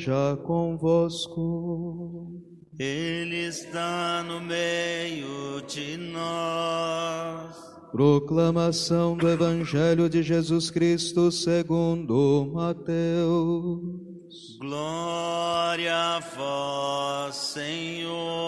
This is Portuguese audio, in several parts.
esteja convosco. Ele está no meio de nós. Proclamação do Evangelho de Jesus Cristo segundo Mateus. Glória a vós, Senhor.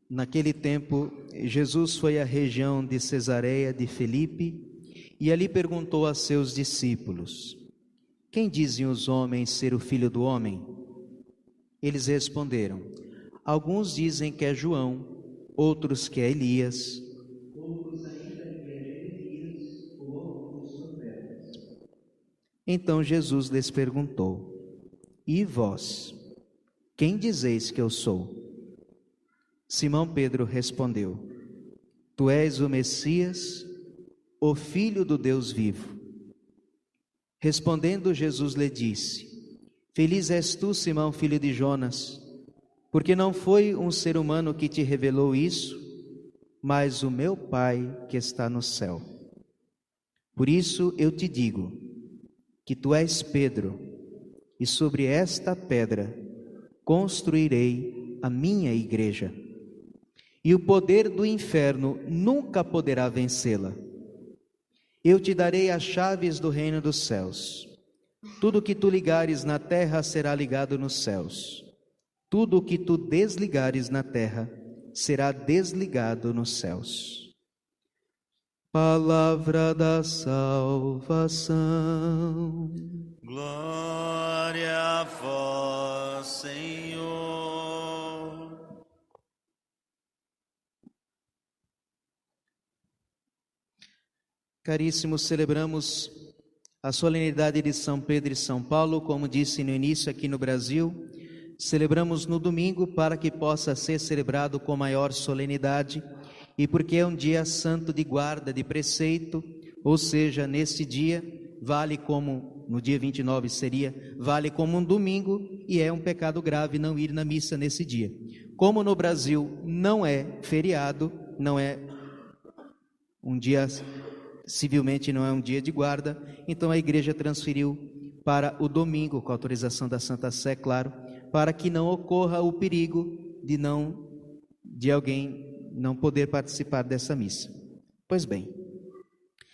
Naquele tempo, Jesus foi à região de Cesareia de Filipe e ali perguntou a seus discípulos: quem dizem os homens ser o Filho do Homem? Eles responderam: alguns dizem que é João, outros que é Elias, outros ainda que é Jeremias ou outro dos profetas. Então Jesus lhes perguntou: e vós, quem dizeis que eu sou? Simão Pedro respondeu: tu és o Messias, o Filho do Deus vivo. Respondendo, Jesus lhe disse: feliz és tu, Simão, filho de Jonas, porque não foi um ser humano que te revelou isso, mas o meu Pai que está no céu. Por isso eu te digo que tu és Pedro, e sobre esta pedra construirei a minha igreja. E o poder do inferno nunca poderá vencê-la. Eu te darei as chaves do reino dos céus. Tudo o que tu ligares na terra será ligado nos céus. Tudo o que tu desligares na terra será desligado nos céus. Palavra da salvação. Glória a vós, Senhor. Caríssimos, celebramos a solenidade de São Pedro e São Paulo, como disse no início aqui no Brasil. Celebramos no domingo para que possa ser celebrado com maior solenidade e porque é um dia santo de guarda, de preceito, ou seja, nesse dia vale como, no dia 29 seria, vale como um domingo e é um pecado grave não ir na missa nesse dia. Como no Brasil não é feriado, não é um dia... civilmente não é um dia de guarda, então a igreja transferiu para o domingo, com a autorização da Santa Sé, claro, para que não ocorra o perigo de alguém não poder participar dessa missa. Pois bem,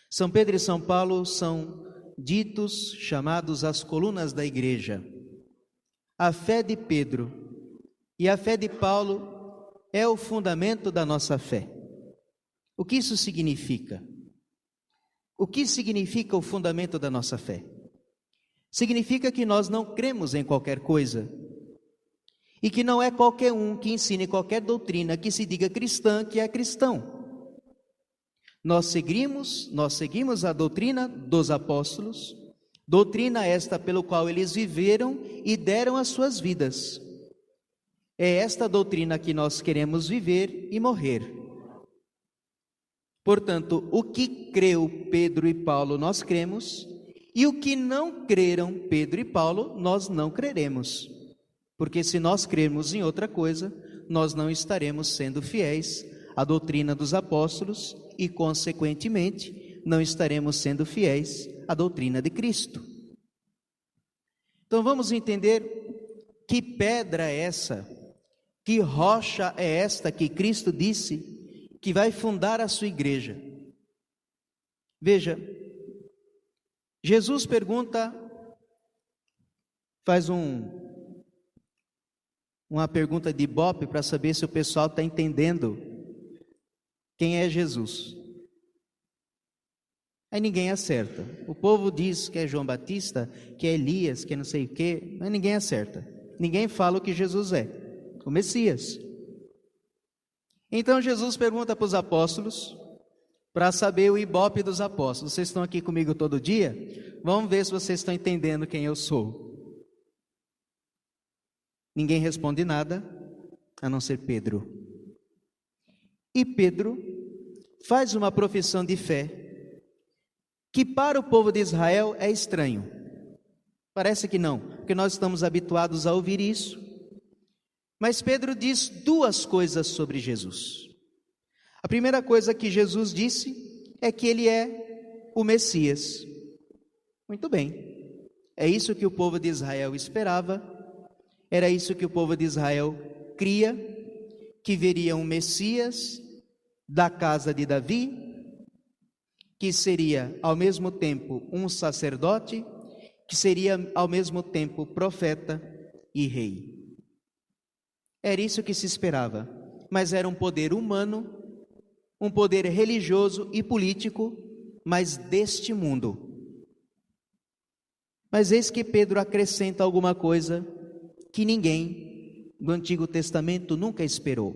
São Pedro e São Paulo são ditos, chamados as colunas da igreja. A fé de Pedro e a fé de Paulo é o fundamento da nossa fé. O que isso significa? O que significa o fundamento da nossa fé? Significa que nós não cremos em qualquer coisa e que não é qualquer um que ensine qualquer doutrina que se diga cristã que é cristão. Nós seguimos a doutrina dos apóstolos, doutrina esta pelo qual eles viveram e deram as suas vidas. É esta doutrina que nós queremos viver e morrer. Portanto, o que creu Pedro e Paulo nós cremos, e o que não creram Pedro e Paulo nós não creremos. Porque se nós crermos em outra coisa, nós não estaremos sendo fiéis à doutrina dos apóstolos e, consequentemente, não estaremos sendo fiéis à doutrina de Cristo. Então vamos entender que pedra é essa, que rocha é esta que Cristo disse que vai fundar a sua igreja. Veja, Jesus pergunta, faz uma pergunta de ibope para saber se o pessoal está entendendo quem é Jesus. Aí ninguém acerta. O povo diz que é João Batista, que é Elias, que é não sei o quê, mas ninguém acerta. Ninguém fala o que Jesus é, o Messias. Então Jesus pergunta para os apóstolos, para saber o ibope dos apóstolos. Vocês estão aqui comigo todo dia? Vamos ver se vocês estão entendendo quem eu sou. Ninguém responde nada, a não ser Pedro. E Pedro faz uma profissão de fé que para o povo de Israel é estranho. Parece que não, porque nós estamos habituados a ouvir isso. Mas Pedro diz duas coisas sobre Jesus. A primeira coisa que Jesus disse é que ele é o Messias. Muito bem, é isso que o povo de Israel esperava, era isso que o povo de Israel cria, que veria um Messias da casa de Davi, que seria ao mesmo tempo um sacerdote, que seria ao mesmo tempo profeta e rei. Era isso que se esperava, mas era um poder humano, um poder religioso e político, mas deste mundo. Mas eis que Pedro acrescenta alguma coisa que ninguém do Antigo Testamento nunca esperou,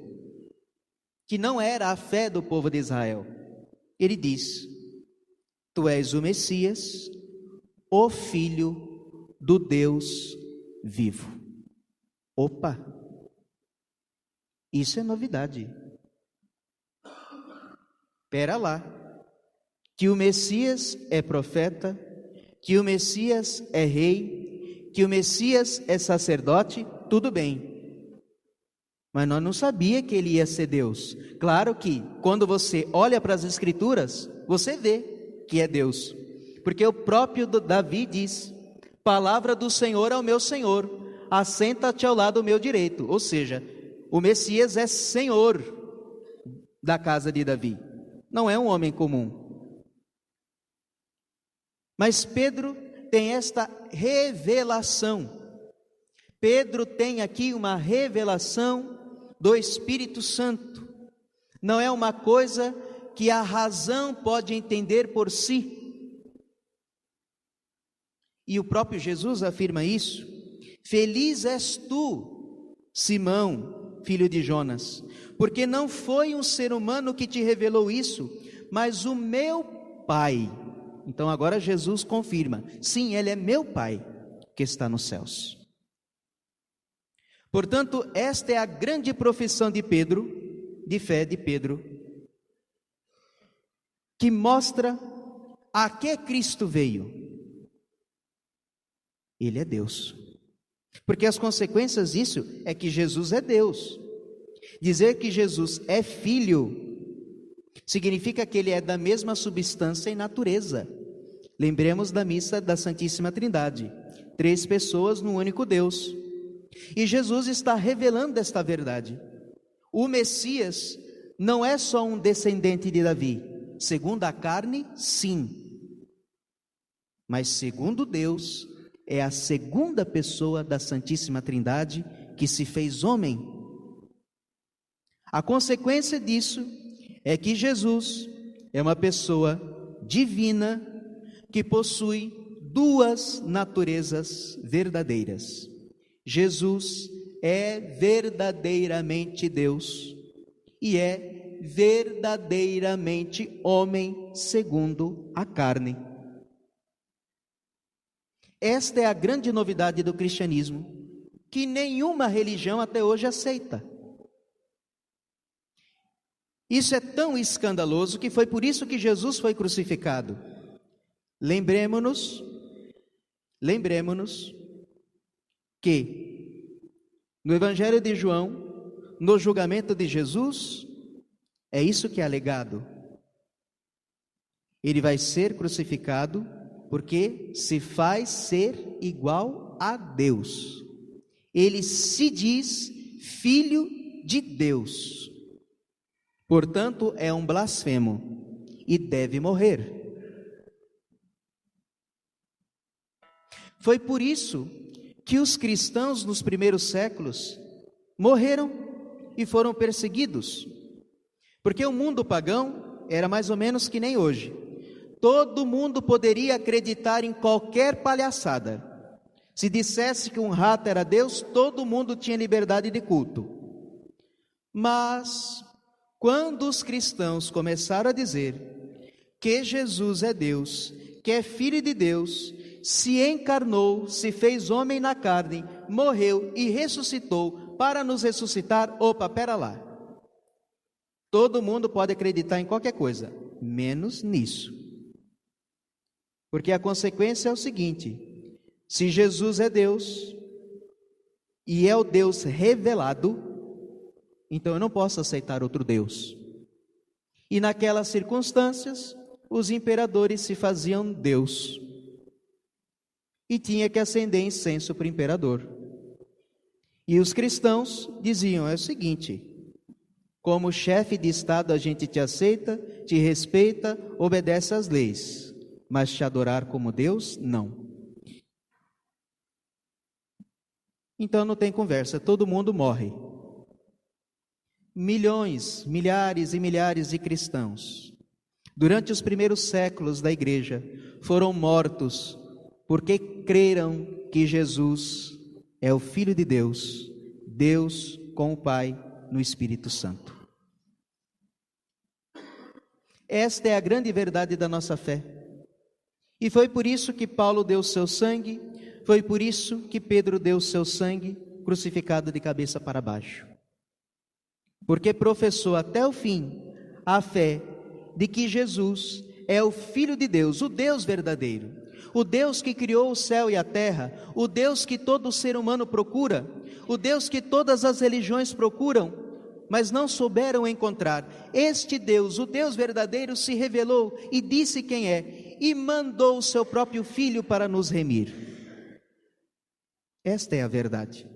que não era a fé do povo de Israel. Ele diz: tu és o Messias, o Filho do Deus vivo. Opa! Isso é novidade. Pera lá, que o Messias é profeta, que o Messias é rei, que o Messias é sacerdote, tudo bem. Mas nós não sabíamos que ele ia ser Deus. Claro que quando você olha para as Escrituras, você vê que é Deus. Porque o próprio Davi diz: palavra do Senhor ao meu Senhor, assenta-te ao lado meu direito. Ou seja, o Messias é Senhor da casa de Davi, não é um homem comum. Mas Pedro tem esta revelação. Pedro tem aqui uma revelação do Espírito Santo. Não é uma coisa que a razão pode entender por si. E o próprio Jesus afirma isso. Feliz és tu, Simão, filho de Jonas, porque não foi um ser humano que te revelou isso, mas o meu Pai. Então agora Jesus confirma: sim, ele é meu Pai que está nos céus. Portanto, esta é a grande profissão de Pedro, de fé de Pedro, que mostra a que Cristo veio. Ele é Deus. Porque as consequências disso é que Jesus é Deus. Dizer que Jesus é filho significa que ele é da mesma substância e natureza. Lembremos da missa da Santíssima Trindade, 3 pessoas num único Deus. E Jesus está revelando esta verdade. O Messias não é só um descendente de Davi, segundo a carne, sim, mas segundo Deus, é a segunda pessoa da Santíssima Trindade que se fez homem. A consequência disso é que Jesus é uma pessoa divina que possui duas naturezas verdadeiras. Jesus é verdadeiramente Deus e é verdadeiramente homem segundo a carne. Esta é a grande novidade do cristianismo, que nenhuma religião até hoje aceita. Isso é tão escandaloso que foi por isso que Jesus foi crucificado. Lembremos-nos que no Evangelho de João, no julgamento de Jesus, é isso que é alegado. Ele vai ser crucificado porque se faz ser igual a Deus. Ele se diz filho de Deus. Portanto, é um blasfemo e deve morrer. Foi por isso que os cristãos nos primeiros séculos morreram e foram perseguidos. Porque o mundo pagão era mais ou menos que nem hoje. Todo mundo poderia acreditar em qualquer palhaçada. Se dissesse que um rato era Deus, todo mundo tinha liberdade de culto. Mas, quando os cristãos começaram a dizer que Jesus é Deus, que é Filho de Deus, se encarnou, se fez homem na carne, morreu e ressuscitou para nos ressuscitar, opa, pera lá. Todo mundo pode acreditar em qualquer coisa, menos nisso. Porque a consequência é o seguinte: se Jesus é Deus, e é o Deus revelado, então eu não posso aceitar outro Deus. E naquelas circunstâncias, os imperadores se faziam Deus. E tinha que acender incenso para o imperador. E os cristãos diziam: é o seguinte, como chefe de Estado a gente te aceita, te respeita, obedece às leis, mas te adorar como Deus, não. Então não tem conversa, todo mundo morre. Milhões, milhares e milhares de cristãos, durante os primeiros séculos da igreja, foram mortos porque creram que Jesus é o Filho de Deus, Deus com o Pai no Espírito Santo. Esta é a grande verdade da nossa fé. E foi por isso que Paulo deu o seu sangue, foi por isso que Pedro deu o seu sangue, crucificado de cabeça para baixo. Porque professou até o fim a fé de que Jesus é o Filho de Deus, o Deus verdadeiro, o Deus que criou o céu e a terra, o Deus que todo ser humano procura, o Deus que todas as religiões procuram, mas não souberam encontrar. Este Deus, o Deus verdadeiro, se revelou e disse quem é, e mandou o seu próprio Filho para nos remir. Esta é a verdade.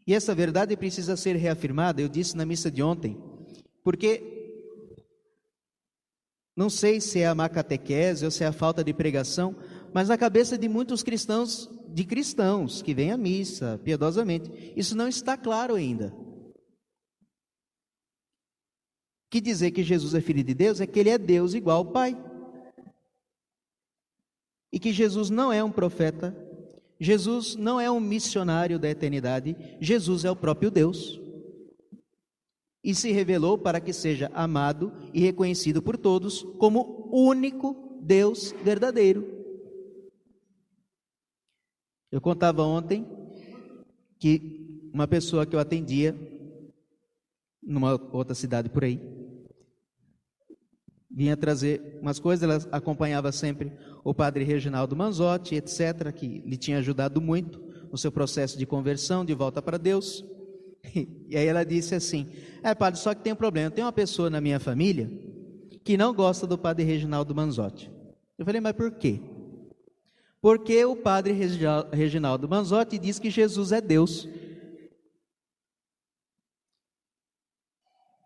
E essa verdade precisa ser reafirmada, eu disse na missa de ontem, porque não sei se é a má catequese ou se é a falta de pregação, mas na cabeça de muitos cristãos que vêm à missa piedosamente, isso não está claro ainda. Que dizer que Jesus é Filho de Deus é que Ele é Deus igual ao Pai. E que Jesus não é um profeta, Jesus não é um missionário da eternidade, Jesus é o próprio Deus. E se revelou para que seja amado e reconhecido por todos como único Deus verdadeiro. Eu contava ontem que uma pessoa que eu atendia numa outra cidade por aí, vinha trazer umas coisas, ela acompanhava sempre o padre Reginaldo Manzotti, etc., que lhe tinha ajudado muito no seu processo de conversão, de volta para Deus. E aí ela disse assim: padre, só que tem um problema, tem uma pessoa na minha família que não gosta do padre Reginaldo Manzotti. Eu falei: mas por quê? Porque o padre Reginaldo Manzotti diz que Jesus é Deus.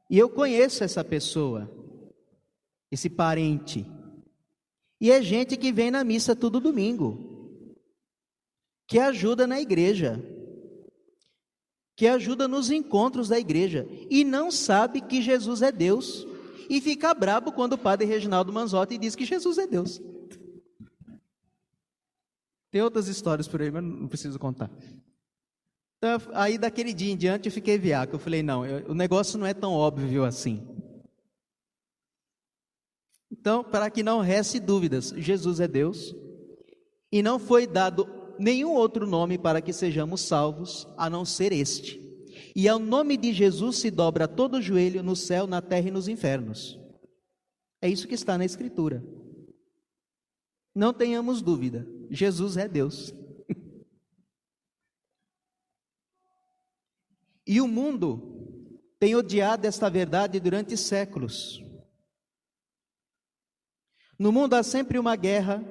E eu conheço essa pessoa, esse parente, e é gente que vem na missa todo domingo, que ajuda na igreja, que ajuda nos encontros da igreja, e não sabe que Jesus é Deus, e fica brabo quando o padre Reginaldo Manzotti diz que Jesus é Deus. Tem outras histórias por aí, mas não preciso contar. Então, aí daquele dia em diante eu fiquei veaco, eu falei: não, o negócio não é tão óbvio assim. Então, para que não reste dúvidas, Jesus é Deus, e não foi dado nenhum outro nome para que sejamos salvos, a não ser este. E ao nome de Jesus se dobra todo o joelho no céu, na terra e nos infernos. É isso que está na Escritura. Não tenhamos dúvida, Jesus é Deus. E o mundo tem odiado esta verdade durante séculos. No mundo há sempre uma guerra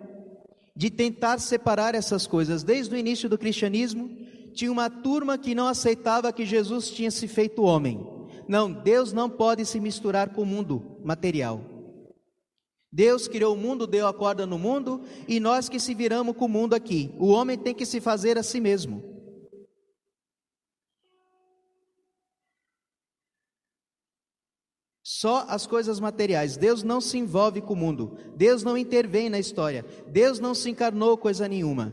de tentar separar essas coisas. Desde o início do cristianismo, tinha uma turma que não aceitava que Jesus tinha se feito homem. Não, Deus não pode se misturar com o mundo material. Deus criou o mundo, deu a corda no mundo, e nós que se viramos com o mundo aqui. O homem tem que se fazer a si mesmo. Só as coisas materiais. Deus não se envolve com o mundo. Deus não intervém na história. Deus não se encarnou coisa nenhuma.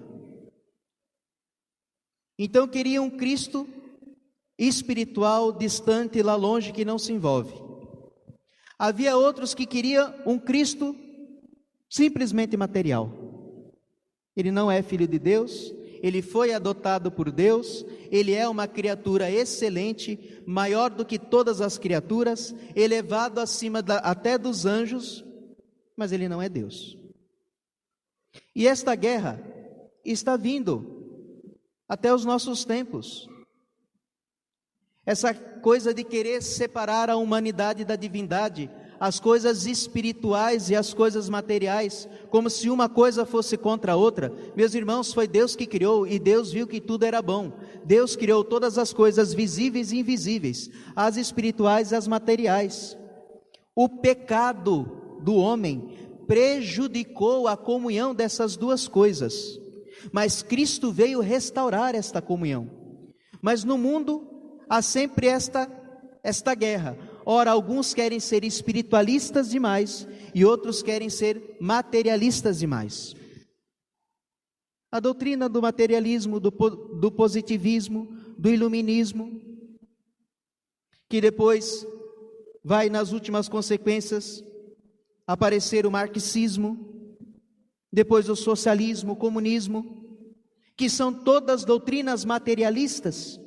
Então queria um Cristo espiritual, distante, lá longe, que não se envolve. Havia outros que queriam um Cristo simplesmente material. Ele não é filho de Deus, ele foi adotado por Deus, ele é uma criatura excelente, maior do que todas as criaturas, elevado acima até dos anjos, mas ele não é Deus. E esta guerra está vindo até os nossos tempos. Essa coisa de querer separar a humanidade da divindade, as coisas espirituais e as coisas materiais, como se uma coisa fosse contra a outra. Meus irmãos, foi Deus que criou e Deus viu que tudo era bom. Deus criou todas as coisas visíveis e invisíveis, as espirituais e as materiais. O pecado do homem prejudicou a comunhão dessas duas coisas, mas Cristo veio restaurar esta comunhão. Mas no mundo há sempre esta guerra. Ora, alguns querem ser espiritualistas demais e outros querem ser materialistas demais. A doutrina do materialismo, do positivismo, do iluminismo, que depois vai nas últimas consequências aparecer o marxismo, depois o socialismo, o comunismo, que são todas doutrinas materialistas,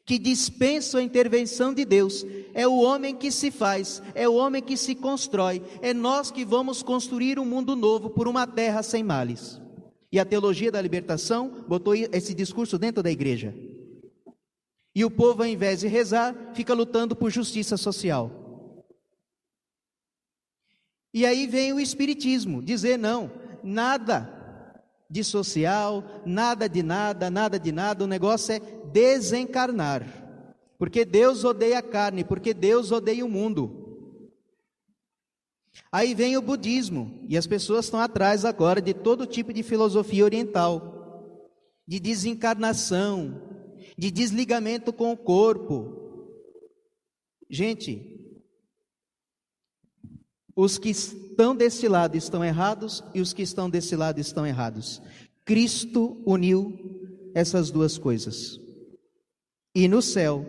que dispensam a intervenção de Deus. É o homem que se faz, é o homem que se constrói, é nós que vamos construir um mundo novo por uma terra sem males. E a teologia da libertação botou esse discurso dentro da igreja. E o povo, ao invés de rezar, fica lutando por justiça social. E aí vem o espiritismo, dizer não, nada de social, nada de nada, nada de nada, o negócio é desencarnar, porque Deus odeia a carne, porque Deus odeia o mundo. Aí vem o budismo, e as pessoas estão atrás agora de todo tipo de filosofia oriental, de desencarnação, de desligamento com o corpo. Gente, os que estão desse lado estão errados e os que estão desse lado estão errados. Cristo uniu essas duas coisas. E no céu,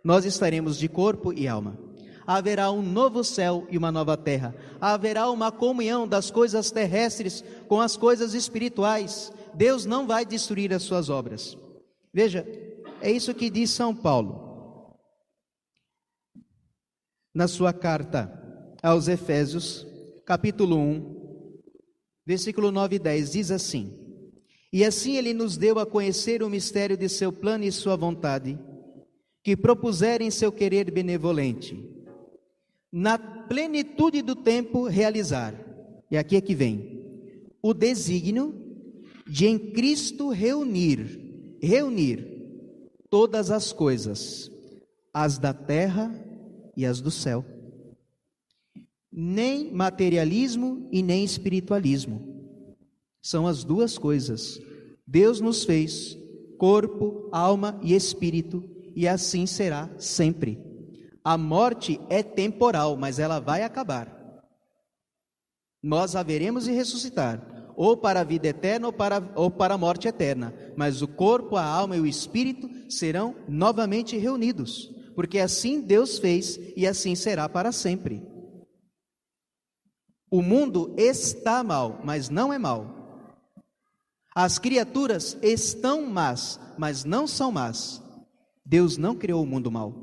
nós estaremos de corpo e alma. Haverá um novo céu e uma nova terra. Haverá uma comunhão das coisas terrestres com as coisas espirituais. Deus não vai destruir as suas obras. Veja, é isso que diz São Paulo na sua carta aos Efésios, capítulo 1, versículo 9 e 10, diz assim: e assim ele nos deu a conhecer o mistério de seu plano e sua vontade, que propuseram em seu querer benevolente, na plenitude do tempo realizar, e aqui é que vem, o desígnio de em Cristo reunir todas as coisas, as da terra e as do céu. Nem materialismo e nem espiritualismo. São as duas coisas. Deus nos fez corpo, alma e espírito, e assim será sempre. A morte é temporal, mas ela vai acabar. Nós haveremos de ressuscitar, ou para a vida eterna ou para a morte eterna, mas o corpo, a alma e o espírito serão novamente reunidos, porque assim Deus fez e assim será para sempre. O mundo está mal, mas não é mal. As criaturas estão más, mas não são más. Deus não criou o mundo mal.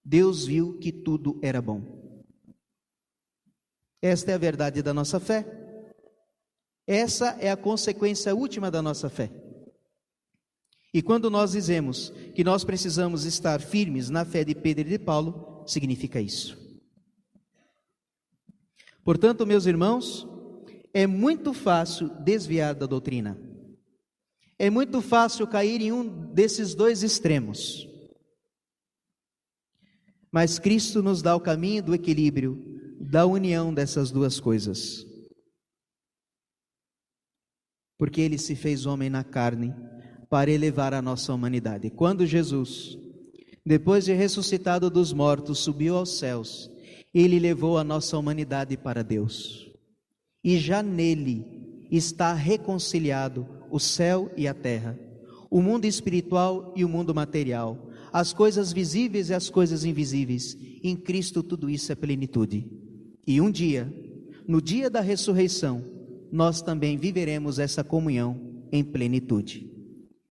Deus viu que tudo era bom. Esta é a verdade da nossa fé. Essa é a consequência última da nossa fé. E quando nós dizemos que nós precisamos estar firmes na fé de Pedro e de Paulo, significa isso. Portanto, meus irmãos, é muito fácil desviar da doutrina. É muito fácil cair em um desses dois extremos. Mas Cristo nos dá o caminho do equilíbrio, da união dessas duas coisas. Porque Ele se fez homem na carne para elevar a nossa humanidade. Quando Jesus, depois de ressuscitado dos mortos, subiu aos céus, Ele levou a nossa humanidade para Deus. E já nele está reconciliado o céu e a terra, o mundo espiritual e o mundo material, as coisas visíveis e as coisas invisíveis. Em Cristo tudo isso é plenitude. E um dia, no dia da ressurreição, nós também viveremos essa comunhão em plenitude.